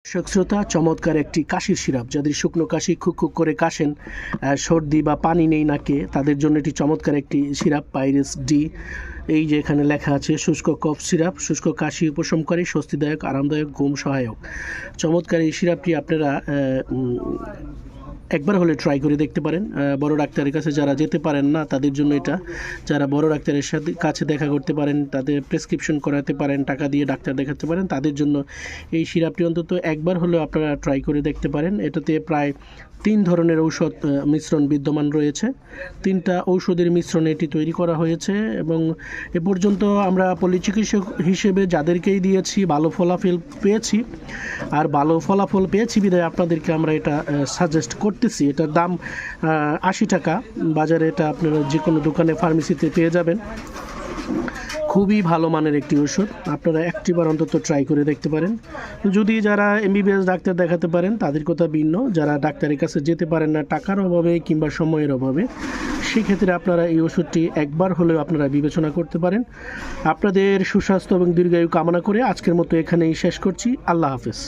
শ্রোতা, চমৎকার একটি কাশির সিরাপ, যাদের শুকনো কাশি খুক খুক করে কাশেন, সর্দি বা পানি নেই নাকে, তাদের জন্য এটি চমৎকার একটি সিরাপ পাইরেস ডি। এই যে এখানে লেখা আছে শুষ্ক কফ সিরাপ, শুষ্ক কাশি উপশমকারী, স্বস্তিদায়ক, আরামদায়ক, ঘুম সহায়ক। চমৎকার এই সিরাপটি আপনারা একবার হলে ট্রাই করে দেখতে পারেন। বড় ডাক্তারের কাছে যারা যেতে পারেন না তাদের জন্য এটা, যারা বড় ডাক্তারের কাছে দেখা করতে পারেন, তাদের প্রেসক্রিপশন করাতে পারেন, টাকা দিয়ে ডাক্তার দেখাতে পারেন, তাদের জন্য এই সিরাপটি অন্তত একবার হলেও আপনারা ট্রাই করে দেখতে পারেন। এটাতে প্রায় 3 ধরনের ঔষধ মিশ্রণ বিদ্যমান রয়েছে। 3টা ঔষধের মিশ্রণে এটি তৈরি করা হয়েছে এবং এ পর্যন্ত আমরা পল্লী চিকিৎসক হিসেবে যাদেরকেই দিয়েছি ভালো ফলাফল পেয়েছি। আর ভালো ফলাফল পেয়েছি বিধায় আপনাদেরকে আমরা এটা সাজেস্ট করতেছি। এটার দাম 80 টাকা। বাজারে এটা আপনারা যে কোনো দোকানে, ফার্মেসিতে পেয়ে যাবেন। খুবই ভালো মানের একটি ওষুধ, আপনারা একটিবার অন্তত ট্রাই করে দেখতে পারেন। যদি যারা এমবিবিএস ডাক্তার দেখাতে পারেন তাদের কথা ভিন্ন, যারা ডাক্তারের কাছে যেতে পারেন না টাকার অভাবে কিংবা সময়ের অভাবে, সেক্ষেত্রে আপনারা এই ওষুধটি একবার হলেও আপনারা বিবেচনা করতে পারেন। আপনাদের সুস্বাস্থ্য এবং দীর্ঘায়ু কামনা করে আজকের মতো এখানেই শেষ করছি। আল্লাহ হাফেজ।